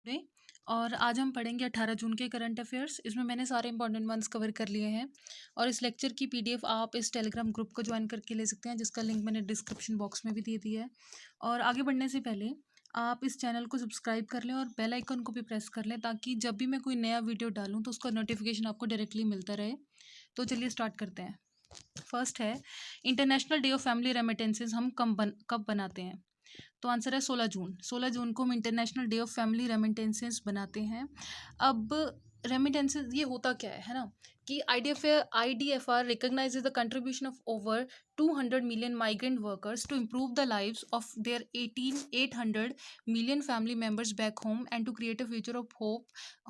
Day. और आज हम पढ़ेंगे 18 जून के करंट अफेयर्स। इसमें मैंने सारे इंपॉर्टेंट वंस कवर कर लिए हैं और इस लेक्चर की पीडीएफ आप इस टेलीग्राम ग्रुप को ज्वाइन करके ले सकते हैं, जिसका लिंक मैंने डिस्क्रिप्शन बॉक्स में भी दे दिया है। और आगे बढ़ने से पहले आप इस चैनल को सब्सक्राइब कर लें और बेल आइकन को भी प्रेस कर लें, ताकि जब भी मैं कोई नया वीडियो डालूँ तो उसका नोटिफिकेशन आपको डायरेक्टली मिलता रहे। तो चलिए स्टार्ट करते हैं। फर्स्ट है, international day of family remittances हम कब बनाते हैं? तो आंसर है 16 जून। 16 जून को हम international day of family remittances बनाते हैं। अब रेमिटेंसेस ये होता क्या है ना, कि IDFR recognises the contribution of over 200 million migrant workers to improve the lives of their 800 million family members back home and to create a future of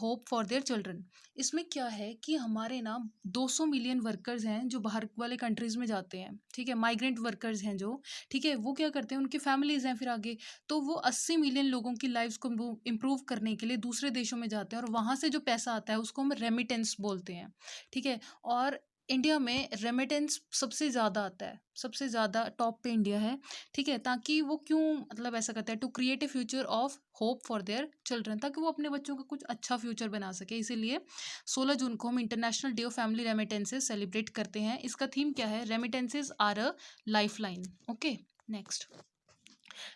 hope for their children. इसमें क्या है कि हमारे ना 200 मिलियन वर्कर्स हैं जो बाहर वाले कंट्रीज़ में जाते हैं, ठीक है, माइग्रेंट वर्कर्स हैं जो, ठीक है, वो क्या करते हैं, उनकी फैमिलीज़ हैं फिर आगे, तो वो 80 मिलियन लोगों की लाइफ्स को इम्प्रूव करने के लिए दूसरे देशों में जाते हैं और वहाँ से जो पैसा आता है उसको हम रेमिटेंस बोलते हैं, ठीक है। और इंडिया में रेमिटेंस सबसे ज़्यादा आता है, सबसे ज़्यादा टॉप पे इंडिया है, ठीक है। ताकि वो क्यों मतलब ऐसा करता है, to create a future of hope for their children, ताकि वो अपने बच्चों का कुछ अच्छा फ्यूचर बना सके। इसीलिए 16 जून को हम international day of family remittances celebrate करते हैं। इसका थीम क्या है? Remittances are a lifeline. Okay, next.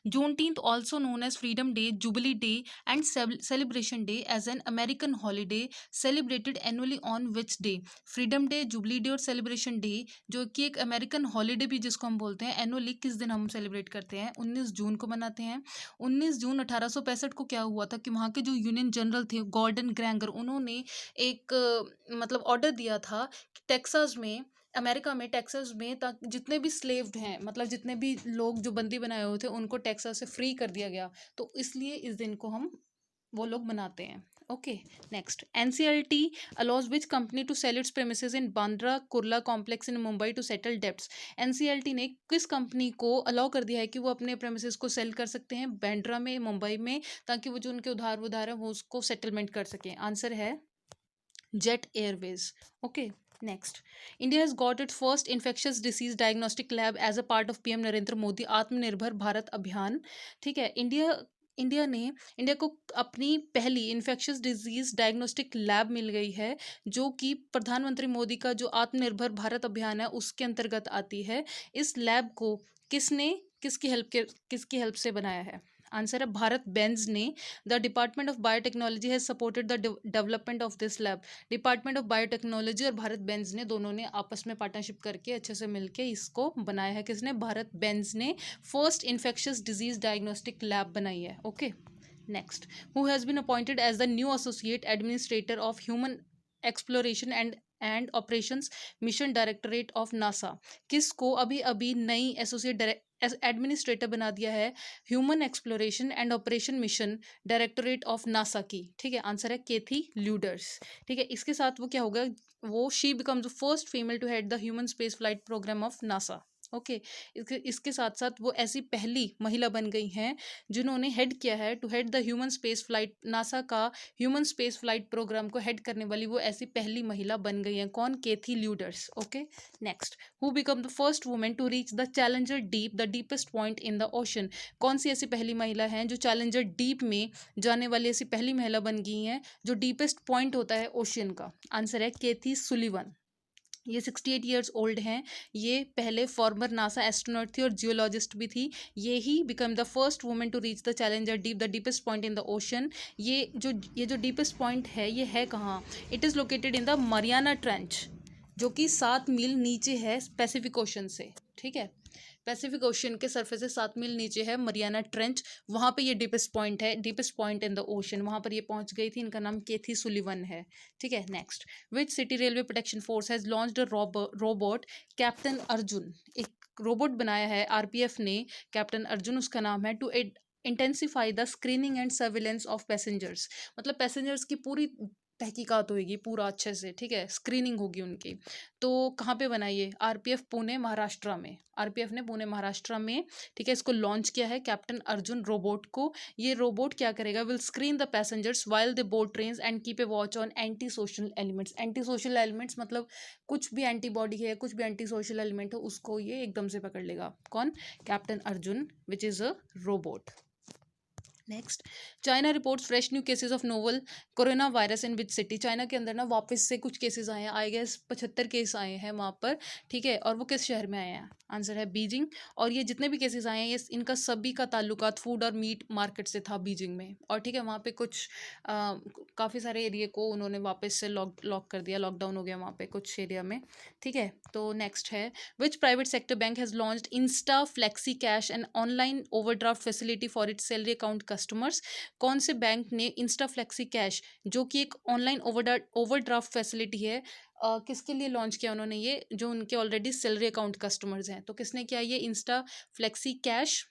Juneteenth, also known as Freedom Day, Jubilee Day, and Celebration Day, as an American holiday celebrated annually on which day? Freedom day, jubilee day और celebration day, जो कि एक American holiday भी जिसको हम बोलते हैं, annually किस दिन हम सेलिब्रेट करते हैं? 19 जून को मनाते हैं। 19 जून 1865 को क्या हुआ था कि वहाँ के जो यूनियन जनरल थे गॉर्डन ग्रैंगर, उन्होंने एक मतलब ऑर्डर दिया था कि टेक्सास में, अमेरिका में, टेक्सास में, ताकि जितने भी स्लेव्ड हैं, मतलब जितने भी लोग जो बंदी बनाए हुए थे, उनको टेक्सास से फ्री कर दिया गया। तो इसलिए इस दिन को हम वो लोग मनाते हैं। Okay, next. NCLT allows which company to sell its premises in Bandra Kurla complex in Mumbai to settle debts? NCLT ने किस कंपनी को अलाउ कर दिया है कि वो अपने प्रेमिसेस को सेल कर सकते हैं बांद्रा में, मुंबई में, ताकि वो जो उनके उधार है वो उसको सेटलमेंट कर सकें? आंसर है Jet Airways. Okay, next. India has got it first infectious disease diagnostic lab as a part of PM Narendra Modi Atmanirbhar Bharat Abhiyan, ठीक है। इंडिया को अपनी पहली इन्फेक्शियस डिजीज डायग्नोस्टिक लैब मिल गई है, जो कि प्रधानमंत्री मोदी का जो आत्मनिर्भर भारत अभियान है उसके अंतर्गत आती है। इस लैब को किसकी हेल्प से बनाया है? आंसर है भारत बेंज ने। The department of biotechnology has supported the development of this lab. Department of biotechnology और भारत बेंज ने, दोनों ने आपस में पार्टनरशिप करके अच्छे से मिलके इसको बनाया है। किसने? भारत बेंज ने first infectious disease diagnostic lab बनाई है। Okay, next. Who has been appointed as the new associate administrator of human exploration and operations mission directorate of NASA? किसको अभी अभी नई एसोसिएट एडमिनिस्ट्रेटर बना दिया है human exploration and operation mission directorate of NASA की? ठीक है, आंसर है केथी ल्यूडर्स। ठीक है, इसके साथ वो क्या होगा, वो she becomes the first female to head the human space flight programme of NASA. Okay, इसके साथ साथ वो ऐसी पहली महिला बन गई हैं जिन्होंने हेड किया है, to head the human space flight, NASA का ह्यूमन स्पेस फ्लाइट प्रोग्राम को हेड करने वाली वो ऐसी पहली महिला बन गई हैं। कौन? Kathy Lueders. Okay, next. Who become the first women to reach the Challenger Deep, the deepest point in the ocean? कौन सी ऐसी पहली महिला हैं जो चैलेंजर डीप में जाने वाली ऐसी पहली महिला बन गई हैं, जो डीपेस्ट पॉइंट होता है ओशियन का? आंसर है केथी सुलिवन। ये 68 ईयर्स ओल्ड हैं। ये पहले फॉर्मर नासा एस्ट्रोनॉट थी और जियोलॉजिस्ट भी थी। ये ही become the first women to reach the Challenger Deep, the deepest point in the ocean. ये जो डीपेस्ट पॉइंट है, ये है कहाँ? It is located in the Mariana Trench, जो कि 7 मील नीचे है पैसिफिक ओशन से। ठीक है, पैसिफिक ओशन के सरफेस से 7 मील नीचे है मरियाना ट्रेंच, वहाँ पे ये डीपेस्ट पॉइंट है, deepest point in the ocean. वहाँ पर ये पहुँच गई थी। इनका नाम केथी सुलिवन है। ठीक है, next. Which city railway protection force has launched a robot captain Arjun? एक रोबोट बनाया है आरपीएफ ने, कैप्टन अर्जुन उसका नाम है, to intensify the screening and surveillance of passengers. मतलब पैसेंजर्स की पूरी तहकीकात होगी पूरा अच्छे से, ठीक है, स्क्रीनिंग होगी उनकी। तो कहाँ पे बनाई है? आरपीएफ पुणे महाराष्ट्र में। आरपीएफ ने पुणे महाराष्ट्र में, ठीक है, इसको लॉन्च किया है कैप्टन अर्जुन रोबोट को। ये रोबोट क्या करेगा? Will screen the passengers while they board trains and keep a watch on anti social elements. Anti social elements मतलब कुछ भी एंटीबॉडी है, कुछ भी एंटी सोशल एलिमेंट हो, उसको ये एकदम से पकड़ लेगा। कौन? Captain Arjun, which is a robot. Next, China reports fresh new cases of novel corona virus in which city. China के अंदर ना वापस से कुछ केसेस आए हैं, आई गेस 75 केस आए हैं वहाँ पर, ठीक है। और वो किस शहर में आए हैं? आंसर है बीजिंग। और ये जितने भी केसेस आए हैं ये इनका सभी का ताल्लुकात फूड और मीट मार्केट से था बीजिंग में। और ठीक है, वहाँ पे कुछ काफ़ी सारे एरिया को उन्होंने वापस से लॉक कर दिया, लॉकडाउन हो गया वहाँ पे कुछ एरिया में, ठीक है। तो नेक्स्ट है, which private sector bank has launched insta flexi cash and online overdraft facility for its salary account customers. कौन से बैंक ने इंस्टा फ्लेक्सी कैश, जो कि एक ऑनलाइन ओवरड्राफ्ट फैसिलिटी है, किसके लिए लॉन्च किया उन्होंने? ये जो उनके ऑलरेडी सैलरी अकाउंट कस्टमर्स हैं, तो किसने किया ये इंस्टा फ्लेक्सी कैश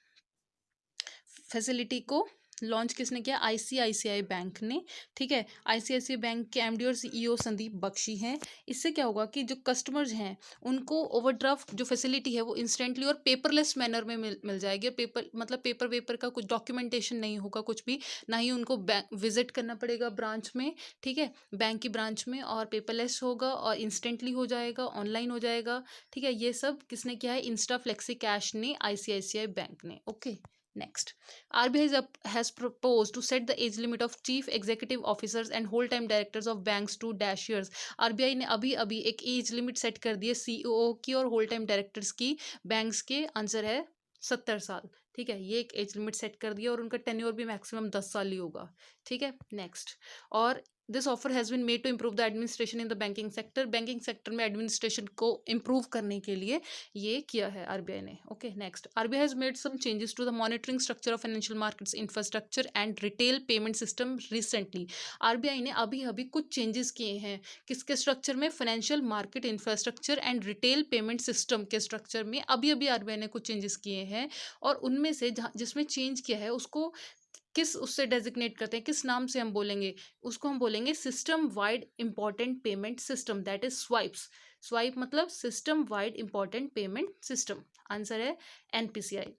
फैसिलिटी को लॉन्च किसने किया? आईसीआईसीआई बैंक ने, ठीक है। आईसीआईसीआई बैंक के एमडी और सीईओ संदीप बख्शी हैं। इससे क्या होगा कि जो कस्टमर्स हैं उनको ओवरड्राफ्ट जो फैसिलिटी है वो इंस्टेंटली और पेपरलेस मैनर में मिल जाएगी। पेपर मतलब पेपर वेपर का कुछ डॉक्यूमेंटेशन नहीं होगा कुछ भी, ना ही उनको बैंक विजिट करना पड़ेगा ब्रांच में, ठीक है, बैंक की ब्रांच में, और पेपरलेस होगा और इंस्टेंटली हो जाएगा, ऑनलाइन हो जाएगा, ठीक है। ये सब किसने किया है? इंस्टा फ्लेक्सी कैश ने, आईसीआईसीआई बैंक ने। Okay, next, RBI has proposed to set the age limit of chief executive officers and whole-time directors of banks to -years। RBI ने अभी अभी एक एज लिमिट सेट कर दी है सीईओ की और होल टाइम डायरेक्टर्स की बैंक्स के। आंसर है 70 साल, ठीक है। ये एक एज लिमिट सेट कर दिया और उनका टेन्योर भी मैक्सिमम 10 साल ही होगा, ठीक है। नेक्स्ट, और this offer has been made to improve the administration in the banking sector. Banking sector में एडमिनिस्ट्रेशन को इम्प्रूव करने के लिए ये किया है आरबीआई ने। Okay, next, RBI has made some changes to the monitoring structure of financial markets infrastructure and retail payment system recently. RBI ने अभी अभी कुछ चेंजेस किए हैं किसके स्ट्रक्चर में? Financial market infrastructure and retail payment system के स्ट्रक्चर में अभी अभी आरबीआई ने कुछ चेंजेस किए हैं। और उनमें से जिसमें चेंज किया है उसको किस उससे डेजिग्नेट करते हैं, किस नाम से हम बोलेंगे? उसको हम बोलेंगे system wide important payment system, that is SWIPS. Swipe मतलब system wide important payment system. Answer है एनपीसीआई,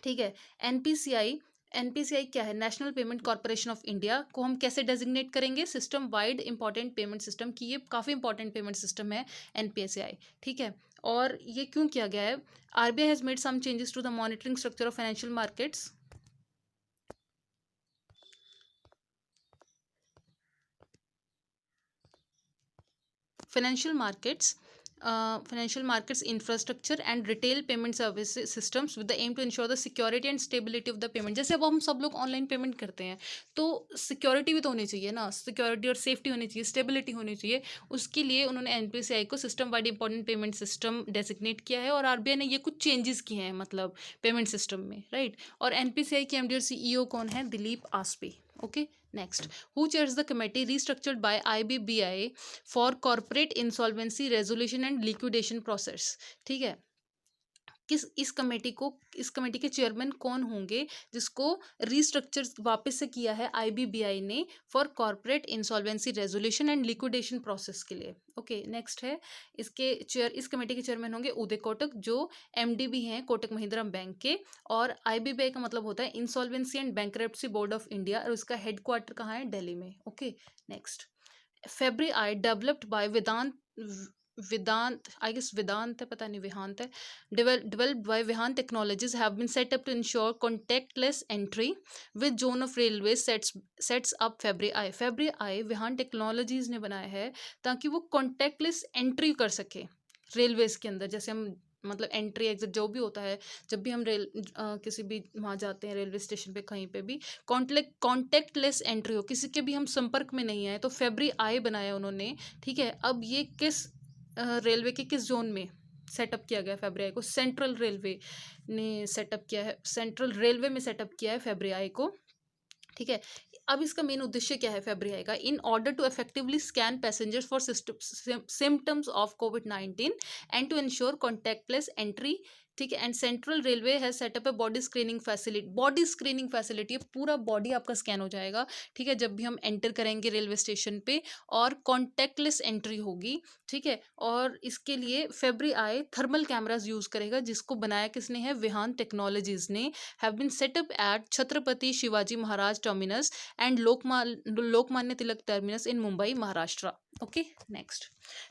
ठीक है। एनपीसीआई, एनपीसीआई क्या है? National payment corporation of India को हम कैसे डेजिग्नेट करेंगे? System wide important payment system की ये काफ़ी इंपॉर्टेंट पेमेंट सिस्टम है एनपीसीआई, ठीक है। और ये क्यों किया गया है? RBI has made some changes to the monitoring structure of financial markets. Financial markets infrastructure and retail payment service systems with the aim to ensure the security and stability of the payment। जैसे अब हम सब लोग online payment करते हैं तो security भी तो होनी चाहिए ना, सिक्योरिटी और सेफ्टी होनी चाहिए, स्टेबिलिटी होनी चाहिए। उसके लिए उन्होंने एनपीसीआई को system wide important payment system designate किया है और आरबीआई ने ये कुछ चेंजेस किए हैं मतलब पेमेंट सिस्टम में, राइट। और एनपीसीआई के एमडी और सीईओ कौन है? Dilip Asbe. Okay, next, who chairs the committee restructured by IBBI for corporate insolvency resolution and liquidation process, ठीक है। इस कमेटी के चेयरमैन कौन होंगे जिसको रिस्ट्रक्चर वापस से किया है आईबीबीआई ने for corporate insolvency resolution and liquidation process के लिए? ओके, नेक्स्ट है, इस कमेटी के चेयरमैन होंगे उदय कोटक जो एमडी भी हैं कोटक महिंद्रा बैंक के। और आईबीबीआई का मतलब होता है insolvency and bankruptcy board of India और उसका हेडक्वार्टर कहाँ है? दिल्ली में। Okay, next, Fabri developed by Vedant, I guess Vedant है, पता नहीं Vihant है, developed by Vihant Technologies have been set up to ensure contactless entry with zone of railways sets up Fabri Vihant Technologies ने बनाया है ताकि वो contactless entry कर सके रेलवेज के अंदर। जैसे हम मतलब एंट्री एग्जिट जो भी होता है जब भी हम किसी भी वहाँ जाते हैं रेलवे स्टेशन पे कहीं पे भी कॉन्टैक्टलेस एंट्री हो, किसी के भी हम संपर्क में नहीं आए, तो Fabri बनाया उन्होंने, ठीक है। अब ये किस रेलवे के किस जोन में सेटअप किया गया Fabri को? सेंट्रल रेलवे ने सेटअप किया है, सेंट्रल रेलवे में सेटअप किया है Fabri को, ठीक है। अब इसका मेन उद्देश्य क्या है Fabri का? In order to effectively scan passengers for symptoms of कोविड-19 and to ensure contactless entry, ठीक है। And central railway has set up a body screening facility, पूरा बॉडी आपका स्कैन हो जाएगा, ठीक है, जब भी हम एंटर करेंगे रेलवे स्टेशन पे, और कॉन्टैक्टलेस एंट्री होगी, ठीक है। और इसके लिए Fabri थर्मल कैमराज यूज करेगा जिसको बनाया किसने है? विहान टेक्नोलॉजीज ने। Have been set up at Chhatrapati Shivaji Maharaj terminus and Lokmanya Tilak terminus in Mumbai Maharashtra. Okay, next,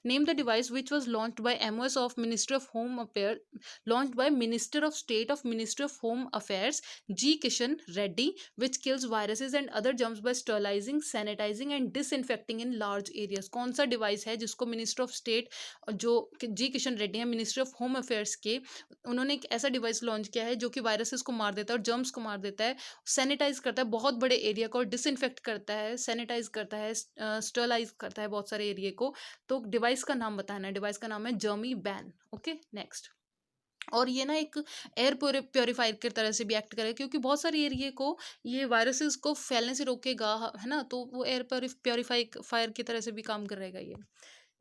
name the device which was launched by MOS of ministry of home affair launched by Minister of State of Ministry of Home Affairs G. Kishan Reddy, which kills viruses and other germs by sterilizing, sanitizing and disinfecting in large areas. कौन सा device है जिसको minister of state जो जी किशन रेड्डी हैं ministry of home affairs के, उन्होंने एक ऐसा डिवाइस लॉन्च किया है जो कि वायरसेस को मार देता है और जर्म्स को मार देता है, सैनिटाइज करता है बहुत बड़े एरिया को, डिसइंफेक्ट करता है, सैनिटाइज करता है, स्टरलाइज करता है बहुत सारे एरिया को। तो डिवाइस का नाम बताना है, डिवाइस का नाम है जर्मी बैन। Okay next. और ये ना एक एयर प्योरीफायर की तरह से भी एक्ट करेगा क्योंकि बहुत सारे एरिया को ये वायरसेस को फैलने से रोकेगा, है ना, तो वो एयर प्योरीफायर की तरह से भी काम करेगा ये।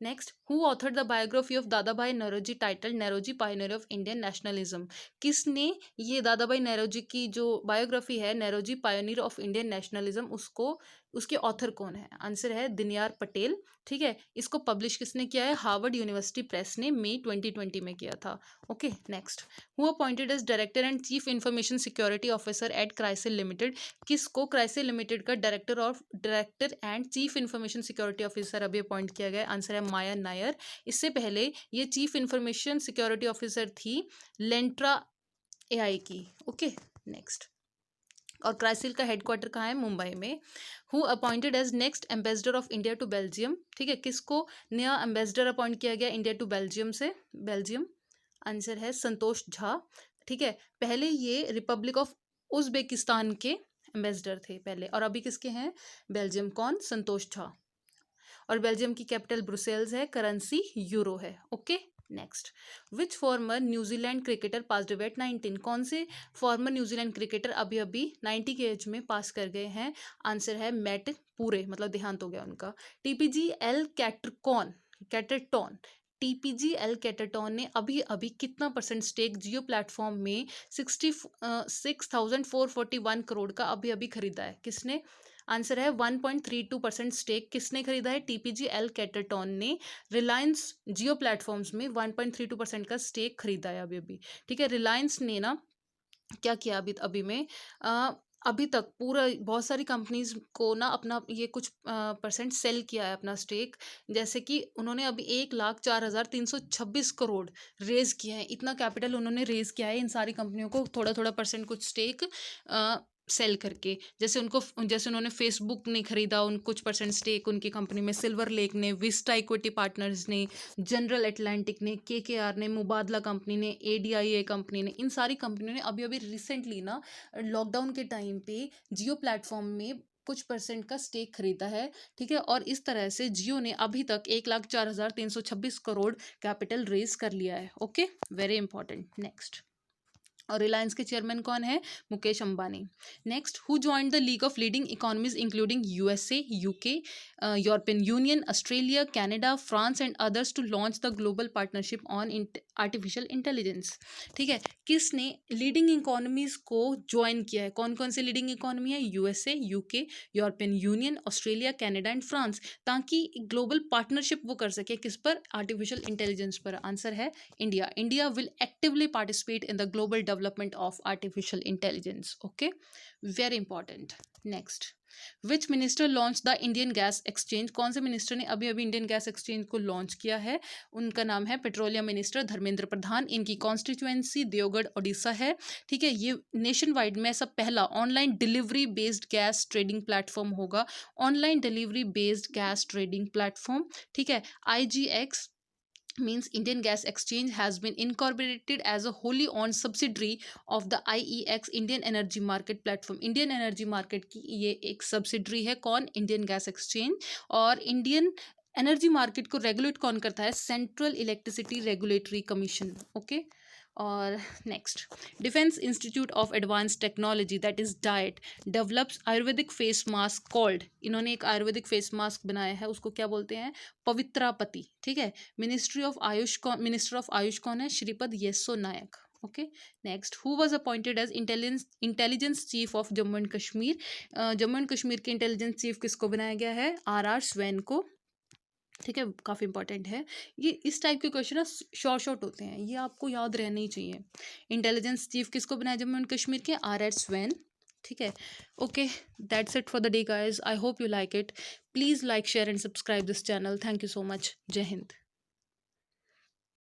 Next, who authored the biography of Dada Bhai Naoroji title Naoroji pioneer of Indian nationalism? किसने ये दादा भाई नौरोजी की जो बायोग्राफी है Naoroji pioneer of Indian nationalism, उसको उसके ऑथर कौन है? आंसर है दिनयार पटेल। ठीक है, इसको पब्लिश किसने किया है? हार्वर्ड यूनिवर्सिटी प्रेस ने मई 2020 में किया था। Okay next, who appointed as director and chief information security officer at CRISIL limited? किसको क्राइसिल लिमिटेड का director and chief information security officer अभी अपॉइंट किया गया? आंसर है माया नायर। इससे पहले ये चीफ इंफॉर्मेशन सिक्योरिटी ऑफिसर थी लेंट्रा AI की। ओके नेक्स्ट, और क्राइसिल का हेडक्वार्टर कहाँ है? मुंबई में। Who appointed as next ambassador of India to Belgium? ठीक है, किसको नया एम्बेसडर अपॉइंट किया गया इंडिया टू बेल्जियम से? बेल्जियम। आंसर है संतोष झा। ठीक है, पहले ये रिपब्लिक ऑफ उज्बेकिस्तान के एम्बेसडर थे पहले, और अभी किसके हैं? बेल्जियम। कौन? संतोष झा। और बेल्जियम की कैपिटल ब्रुसेल्स है, करेंसी यूरो है। Okay next, which farmer New Zealand cricketer pass away at 19? कौन से फॉर्मर न्यूजीलैंड क्रिकेटर अभी अभी 90 के एज में पास कर गए हैं? आंसर है मैट पूरे, मतलब देहांत हो गया उनका। TPGL कैटरटॉन TPGL कैटरटॉन ने अभी अभी कितना परसेंट स्टेक जियो प्लेटफॉर्म में 6,441 करोड़ का अभी अभी खरीदा है? किसने? आंसर है 1.32% स्टेक किसने खरीदा है? TPGL कैटरटॉन ने रिलायंस जियो प्लेटफॉर्म्स में 1.32% का स्टेक खरीदा है अभी अभी। ठीक है, रिलायंस ने ना क्या किया अभी अभी में अभी तक पूरा बहुत सारी कंपनीज को ना अपना ये कुछ परसेंट सेल किया है अपना स्टेक, जैसे कि उन्होंने अभी 1,04,326 करोड़ रेज किया है। इतना कैपिटल उन्होंने रेज किया है इन सारी कंपनियों को, थोड़ा थोड़ा परसेंट कुछ स्टेक सेल करके। जैसे उन्होंने फेसबुक ने खरीदा उन कुछ परसेंट स्टेक उनकी कंपनी में, सिल्वर लेक ने, विस्टा इक्विटी पार्टनर्स ने, जनरल अटलांटिक ने, KKR ने, मुबादला कंपनी ने, ADIA कंपनी ने, इन सारी कंपनियों ने अभी अभी रिसेंटली ना लॉकडाउन के टाइम पे जियो प्लेटफॉर्म में कुछ परसेंट का स्टेक खरीदा है। ठीक है, और इस तरह से जियो ने अभी तक 1,04,326 करोड़ कैपिटल रेज कर लिया है। Okay, very important. नेक्स्ट, और रिलायंस के चेयरमैन कौन है? Mukesh Ambani. Next, who joined the league of leading economies including USA, UK, European Union, Australia, Canada, France and others to launch the global partnership on artificial intelligence? ठीक है, किसने leading economies को join किया है? कौन कौन से लीडिंग इकोनॉमी है? USA, UK, European Union, Australia, Canada and France, ताकि ग्लोबल पार्टनरशिप वो कर सके किस पर? आर्टिफिशियल इंटेलिजेंस पर। आंसर है India. India will actively participate in the global development of artificial intelligence. Okay, very important. Next, which minister launch the Indian gas exchange? कौन से मिनिस्टर ने अभी अभी इंडियन गैस एक्सचेंज को लॉन्च किया है? उनका नाम है पेट्रोलियम मिनिस्टर धर्मेंद्र प्रधान। इनकी कॉन्स्टिट्यूएंसी देवगढ़ ओडिशा है। ठीक है, ये नेशन वाइड में ऐसा पहला online delivery based gas trading platform होगा। Online delivery based gas trading platform. ठीक है, IGX means Indian Gas Exchange has been incorporated as a wholly owned subsidiary of the IEX Indian Energy Market Platform. Indian Energy Market की ये एक subsidiary है। कौन? Indian gas exchange. और Indian energy market को regulate कौन करता है? Central electricity regulatory commission. Okay, और next, defence institute of advance technology that is DIAT develops ayurvedic face mask called, इन्होंने एक आयुर्वेदिक फेस मास्क बनाया है, उसको क्या बोलते हैं? पवित्रापति। ठीक है, मिनिस्टर ऑफ आयुष कौन है? Shripad Yesso Naik. Okay next, who was appointed as intelligence chief of Jammu and Kashmir? Jammu and Kashmir के इंटेलिजेंस चीफ किसको बनाया गया है? RR स्वैन को। ठीक है, काफ़ी इंपॉर्टेंट है ये। इस टाइप के क्वेश्चन ना शॉर्ट होते हैं, ये आपको याद रहना ही चाहिए। इंटेलिजेंस चीफ किसको बनाया जम्मू एंड कश्मीर के? RR swan. ठीक है। Okay, that's it for the day guys, I hope you like it. Please like share and subscribe this channel. Thank you so much. जय हिंद।